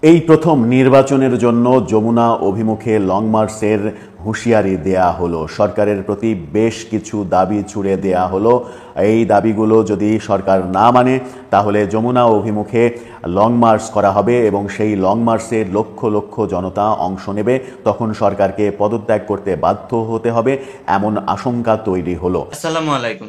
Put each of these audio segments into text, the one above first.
এই প্রথম নির্বাচনের জন্য যমুনা অভিমুখে লং মার্চের হুঁশিয়ারি দেয়া হলো। সরকারের প্রতি বেশ কিছু দাবি ছুড়ে দেয়া হলো। এই দাবিগুলো যদি সরকার না মানে তাহলে যমুনা অভিমুখে লং মার্চ করা হবে এবং সেই লং মার্চে লক্ষ লক্ষ জনতা অংশ নেবে। তখন সরকারকে পদত্যাগ করতে বাধ্য হতে হবে, এমন আশঙ্কা তৈরি হলো। আসসালামু আলাইকুম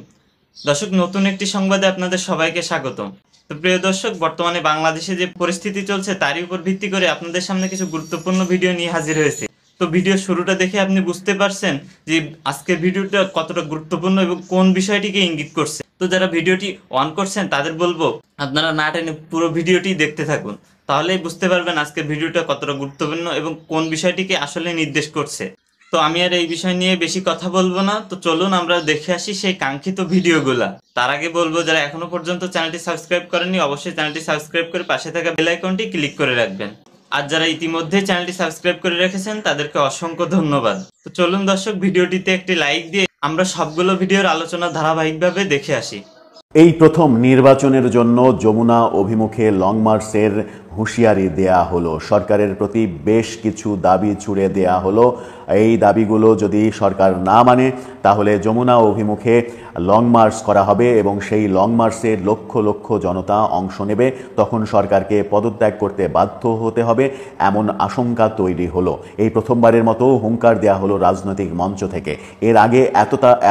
দর্শক, নতুন একটি সংবাদে আপনাদের সবাইকে স্বাগতম। তো প্রিয় দর্শক, বর্তমানে বাংলাদেশে যে পরিস্থিতি চলছে তারই উপর ভিত্তি করে আপনাদের সামনে কিছু গুরুত্বপূর্ণ ভিডিও নিয়ে হাজির হয়েছে। তো ভিডিও শুরুটা দেখে আপনি বুঝতে পারছেন যে আজকের ভিডিওটা কতটা গুরুত্বপূর্ণ এবং কোন বিষয়টিকে ইঙ্গিত করছে। তো যারা ভিডিওটি অন করছেন তাদের বলবো আপনারা না টেনে পুরো ভিডিওটি দেখতে থাকুন, তাহলেই বুঝতে পারবেন আজকের ভিডিওটা কতটা গুরুত্বপূর্ণ এবং কোন বিষয়টিকে আসলে নির্দেশ করছে। তো আমি আর এই বিষয় নিয়ে বেশি কথা বলবো না, তো চলুন আমরা দেখে আসি সেই কাঙ্ক্ষিত ভিডিওগুলা। তার আগে বলবো, যারা এখনো পর্যন্ত চ্যানেলটি সাবস্ক্রাইব করেননি অবশ্যই চ্যানেলটি সাবস্ক্রাইব করে পাশে থাকা বেল আইকনটি ক্লিক করে রাখবেন। আর যারা ইতিমধ্যে চ্যানেলটি সাবস্ক্রাইব করে রেখেছেন তাদেরকে অসংখ্য ধন্যবাদ। তো চলুন দর্শক, ভিডিওটিতে একটি লাইক দিয়ে আমরা সবগুলো ভিডিওর আলোচনা ধারাবাহিকভাবে দেখে আসি। এই প্রথম নির্বাচনের জন্য যমুনা অভিমুখে লং মার্চের হুঁশিয়ারি দেয়া হলো। সরকারের প্রতি বেশ কিছু দাবি ছুড়ে দেয়া হলো। এই দাবিগুলো যদি সরকার না মানে তাহলে যমুনা অভিমুখে লং মার্চ করা হবে এবং সেই লং মার্চে লক্ষ লক্ষ জনতা অংশ নেবে। তখন সরকারকে পদত্যাগ করতে বাধ্য হতে হবে, এমন আশঙ্কা তৈরি হলো। এই প্রথমবারের মতো হুঙ্কার দেয়া হলো রাজনৈতিক মঞ্চ থেকে। এর আগে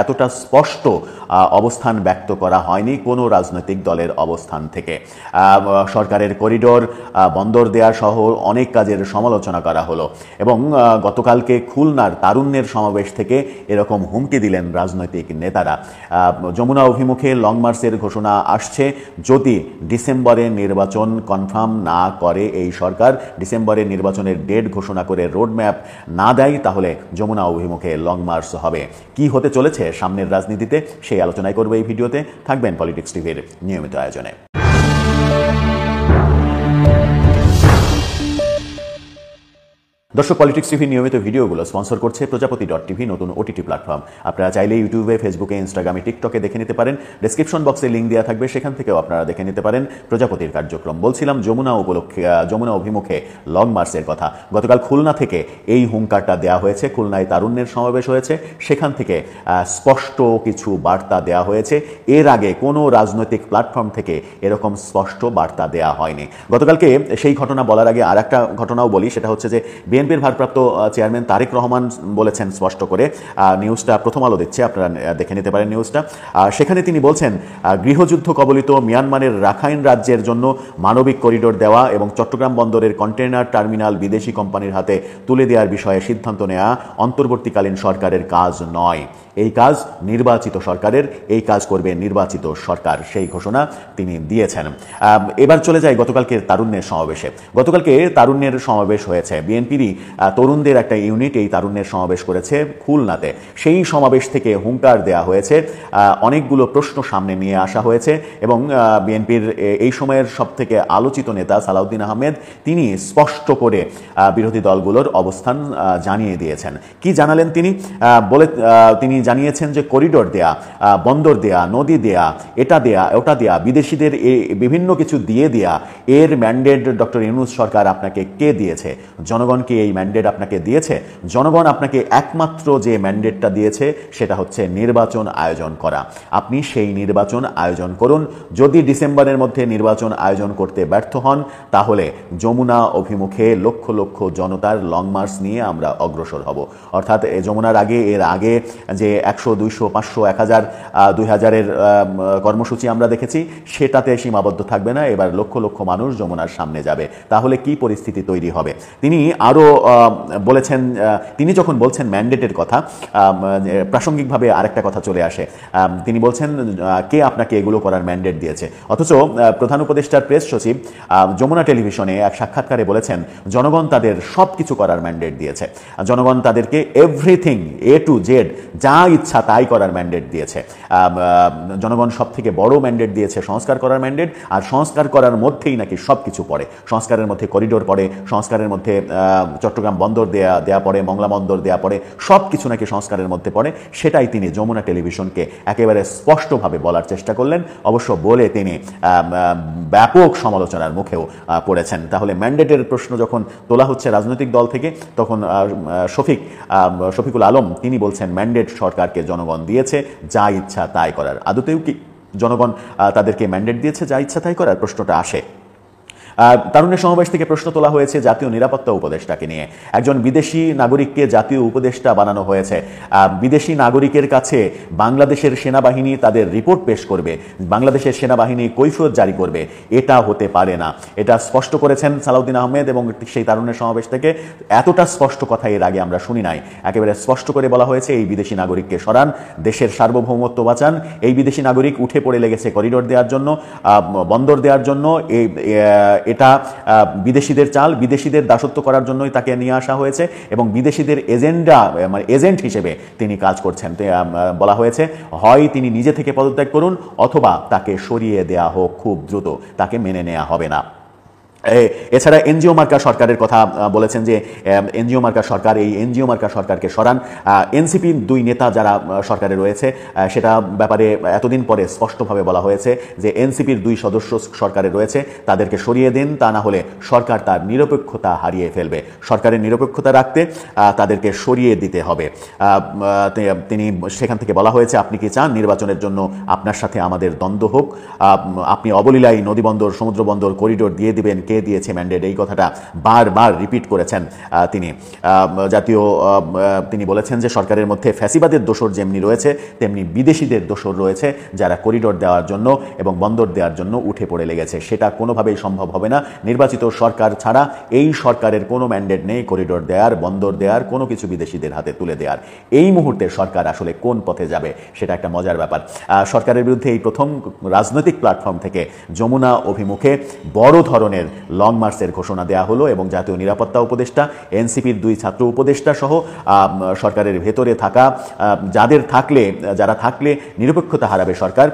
এতটা স্পষ্ট অবস্থান ব্যক্ত করা হয়নি কোনো রাজনৈতিক দলের অবস্থান থেকে। সরকারের করিডোর বন্দর দেয়া সহ অনেক কাজের সমালোচনা করা হলো এবং গতকালকে খুলনার তারুণ্যের সমাবেশ থেকে এরকম হুমকি দিলেন রাজনৈতিক নেতারা। যমুনা অভিমুখে লং মার্চের ঘোষণা আসছে যদি ডিসেম্বরে নির্বাচন কনফার্ম না করে এই সরকার, ডিসেম্বরে নির্বাচনের ডেট ঘোষণা করে রোডম্যাপ না দেয়, তাহলে যমুনা অভিমুখে লং মার্চ হবে। কি হতে চলেছে সামনের রাজনীতিতে সেই আলোচনায় করবে এই ভিডিওতে। থাকবেন পলিটিক্স টিভির নিয়মিত আয়োজনে। দর্শক, পলিটিক্স টিভির নিয়মিত ভিডিওগুলো স্পন্সর করছে প্রজাপতি.টিভি, নতুন ওটিটি প্ল্যাটফর্ম। আপনারা চাইলে ইউটিউবে, ফেসবুকে, ইনস্টাগ্রামে, টিকটকে দেখে নিতে পারেন। ডেসক্রিপশন বক্সে লিঙ্ক দেওয়া থাকবে, সেখান থেকেও আপনারা দেখে নিতে পারেন প্রজাপতির কার্যক্রম। বলছিলাম যমুনা অভিমুখে লং মার্চের কথা। গতকাল খুলনা থেকে এই হুঙ্কারটা দেওয়া হয়েছে। খুলনায় তারুণ্যের সমাবেশ হয়েছে, সেখান থেকে স্পষ্ট কিছু বার্তা দেওয়া হয়েছে। এর আগে কোনো রাজনৈতিক প্ল্যাটফর্ম থেকে এরকম স্পষ্ট বার্তা দেওয়া হয়নি। গতকালকে সেই ঘটনা বলার আগে আর একটা ঘটনাও বলি, সেটা হচ্ছে যে বিএনপির ভারপ্রাপ্ত চেয়ারম্যান তারেক রহমান বলেছেন স্পষ্ট করে, নিউজটা প্রথম আলো দিচ্ছে, আপনারা দেখে নিতে পারেন নিউজটা। সেখানে তিনি বলছেন গৃহযুদ্ধ কবলিত মিয়ানমারের রাখাইন রাজ্যের জন্য মানবিক করিডোর দেওয়া এবং চট্টগ্রাম বন্দরের কন্টেইনার টার্মিনাল বিদেশি কোম্পানির হাতে তুলে দেওয়ার বিষয়ে সিদ্ধান্ত নেওয়া অন্তর্বর্তীকালীন সরকারের কাজ নয়। এই কাজ নির্বাচিত সরকারের, এই কাজ করবে নির্বাচিত সরকার, সেই ঘোষণা তিনি দিয়েছেন। এবার চলে যায় গতকালকের তারুণ্যের সমাবেশে। গতকালকে তারুণ্যের সমাবেশ হয়েছে, বিএনপিরই তরুণদের একটা ইউনিট এই তারুণ্যের সমাবেশ করেছে খুলনাতে। সেই সমাবেশ থেকে হুঙ্কার দেয়া হয়েছে, অনেকগুলো প্রশ্ন সামনে নিয়ে আসা হয়েছে এবং বিএনপির এই সময়ের সবথেকে আলোচিত নেতা সালাউদ্দিন আহমেদ তিনি স্পষ্ট করে বিরোধী দলগুলোর অবস্থান জানিয়ে দিয়েছেন। কি জানালেন তিনি জানিয়েছেন যে করিডোর দেয়া, বন্দর দেয়া, নদী দেয়া, এটা দেয়া, ওটা দেয়া, বিদেশিদের বিভিন্ন কিছু দিয়ে দেয়া, এর ম্যান্ডেট ডক্টর ইউনূস সরকার আপনাকে কে দিয়েছে? জনগণ কি এই ম্যান্ডেট আপনাকে দিয়েছে? জনগণ আপনাকে একমাত্র যে ম্যান্ডেটটা দিয়েছে সেটা হচ্ছে নির্বাচন আয়োজন করা। আপনি সেই নির্বাচন আয়োজন করুন। যদি ডিসেম্বরের মধ্যে নির্বাচন আয়োজন করতে ব্যর্থ হন তাহলে যমুনা অভিমুখে লক্ষ লক্ষ জনতার লং মার্চ নিয়ে আমরা অগ্রসর হব। অর্থাৎ যমুনার আগে, এর আগে যে 100, 200, 500, 1000, 2000-এর কর্মসূচি আমরা দেখেছি, সেটাতে সীমাবদ্ধ থাকবে না। এবার লক্ষ লক্ষ মানুষ যমুনার সামনে যাবে। তাহলে কি পরিস্থিতি তৈরি হবে? তিনি আরও বলেছেন, তিনি যখন বলছেন ম্যান্ডেটের কথা, প্রাসঙ্গিকভাবে আরেকটা কথা চলে আসে। তিনি বলছেন কে আপনাকে এগুলো করার ম্যান্ডেট দিয়েছে? অথচ প্রধান উপদেষ্টার প্রেস সচিব যমুনা টেলিভিশনে এক সাক্ষাৎকারে বলেছেন জনগণ তাদের সব কিছু করার ম্যান্ডেট দিয়েছে। জনগণ তাদেরকে এভরিথিং A to Z যা ইচ্ছা তাই করার ম্যান্ডেট দিয়েছে। জনগণ সব থেকে বড় ম্যান্ডেট দিয়েছে সংস্কার করার ম্যান্ডেট, আর সংস্কার করার মধ্যেই নাকি সব কিছু পড়ে। সংস্কারের মধ্যে করিডোর পড়ে, সংস্কারের মধ্যে চট্টগ্রাম বন্দর দেয়া পড়ে, মংলা বন্দর দেয়া পড়ে, সব কিছু নাকি সংস্কারের মধ্যে পড়ে। সেটাই তিনি যমুনা টেলিভিশনকে একেবারে স্পষ্টভাবে বলার চেষ্টা করলেন, অবশ্য বলে তিনি ব্যাপক সমালোচনার মুখেও পড়েছেন। তাহলে ম্যান্ডেটের প্রশ্ন যখন তোলা হচ্ছে রাজনৈতিক দল থেকে, তখন শফিকুল আলম তিনি বলছেন ম্যান্ডেট সরকারকে জনগণ দিয়েছে যা ইচ্ছা তাই করার। আদতেও কি জনগণ তাদেরকে ম্যান্ডেট দিয়েছে যা ইচ্ছা তাই করার? প্রশ্নটা আসে। তারুণ্যের সমাবেশ থেকে প্রশ্ন তোলা হয়েছে জাতীয় নিরাপত্তা উপদেষ্টাকে নিয়ে। একজন বিদেশি নাগরিককে জাতীয় উপদেষ্টা বানানো হয়েছে। বিদেশি নাগরিকের কাছে বাংলাদেশের সেনাবাহিনী তাদের রিপোর্ট পেশ করবে, বাংলাদেশের সেনাবাহিনী কৈফিয়ত জারি করবে, এটা হতে পারে না। এটা স্পষ্ট করেছেন সালাউদ্দিন আহমেদ, এবং সেই তারুণ্যের সমাবেশ থেকে এতটা স্পষ্ট কথা এর আগে আমরা শুনি নাই। একেবারে স্পষ্ট করে বলা হয়েছে এই বিদেশি নাগরিককে সরান, দেশের সার্বভৌমত্ব বাঁচান। এই বিদেশি নাগরিক উঠে পড়ে লেগেছে করিডোর দেওয়ার জন্য, বন্দর দেওয়ার জন্য। এটা বিদেশিদের চাল, বিদেশিদের দাসত্ব করার জন্যই তাকে নিয়ে আসা হয়েছে, এবং বিদেশিদের এজেন্ডা মানে এজেন্ট হিসেবে তিনি কাজ করছেন। বলা হয়েছে হয় তিনি নিজে থেকে পদত্যাগ করুন, অথবা তাকে সরিয়ে দেয়া হোক খুব দ্রুত, তাকে মেনে নেওয়া হবে না। এছাড়া এনজিও মার্কা সরকারের কথা বলেছেন যে এনজিও মার্কা সরকার, এই এনজিও মার্কা সরকারকে সরান। এনসিপি 2 নেতা যারা সরকারে রয়েছে, সেটা ব্যাপারে এতদিন পরে স্পষ্টভাবে বলা হয়েছে যে এনসিপির 2 সদস্য সরকারে রয়েছে, তাদেরকে সরিয়ে দিন, তা না হলে সরকার তার নিরপেক্ষতা হারিয়ে ফেলবে। সরকারের নিরপেক্ষতা রাখতে তাদেরকে সরিয়ে দিতে হবে। তিনি সেখান থেকে বলা হয়েছে আপনি কি চান নির্বাচনের জন্য আপনার সাথে আমাদের দ্বন্দ্ব হোক? আপনি অবলীলায় নদীবন্দর, সমুদ্রবন্দর, করিডোর দিয়ে দিবেন, কে দিয়েছে ম্যান্ডেট? এই কথাটা বারবার রিপিট করেছেন তিনি। তিনি বলেছেন যে সরকারের মধ্যে ফ্যাসিবাদের দোসর যেমনি রয়েছে, তেমনি বিদেশিদের দোসর রয়েছে যারা করিডোর দেওয়ার জন্য এবং বন্দর দেওয়ার জন্য উঠে পড়ে লেগেছে। সেটা কোনোভাবেই সম্ভব হবে না। নির্বাচিত সরকার ছাড়া এই সরকারের কোনো ম্যান্ডেট নেই করিডোর দেওয়ার, বন্দর দেওয়ার, কোনো কিছু বিদেশিদের হাতে তুলে দেওয়ার। এই মুহূর্তে সরকার আসলে কোন পথে যাবে সেটা একটা মজার ব্যাপার। সরকারের বিরুদ্ধে এই প্রথম রাজনৈতিক প্ল্যাটফর্ম থেকে যমুনা অভিমুখে বড় ধরনের লং মার্চের ঘোষণা দেওয়া হলো, এবং জাতীয় নিরাপত্তা উপদেষ্টা, এনসিপির 2 ছাত্র উপদেষ্টা সহ সরকারের ভেতরে থাকা যারা থাকলে নিরপেক্ষতা হারাবে সরকার,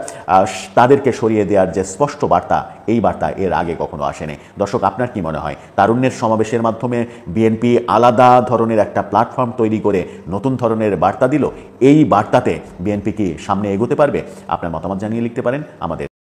তাদেরকে সরিয়ে দেওয়ার যে স্পষ্ট বার্তা, এই বার্তা এর আগে কখনো আসেনি। দর্শক, আপনার কি মনে হয় তারুণ্যের সমাবেশের মাধ্যমে বিএনপি আলাদা ধরনের একটা প্ল্যাটফর্ম তৈরি করে নতুন ধরনের বার্তা দিল? এই বার্তাতে বিএনপি কি সামনে এগোতে পারবে? আপনার মতামত জানিয়ে লিখতে পারেন আমাদের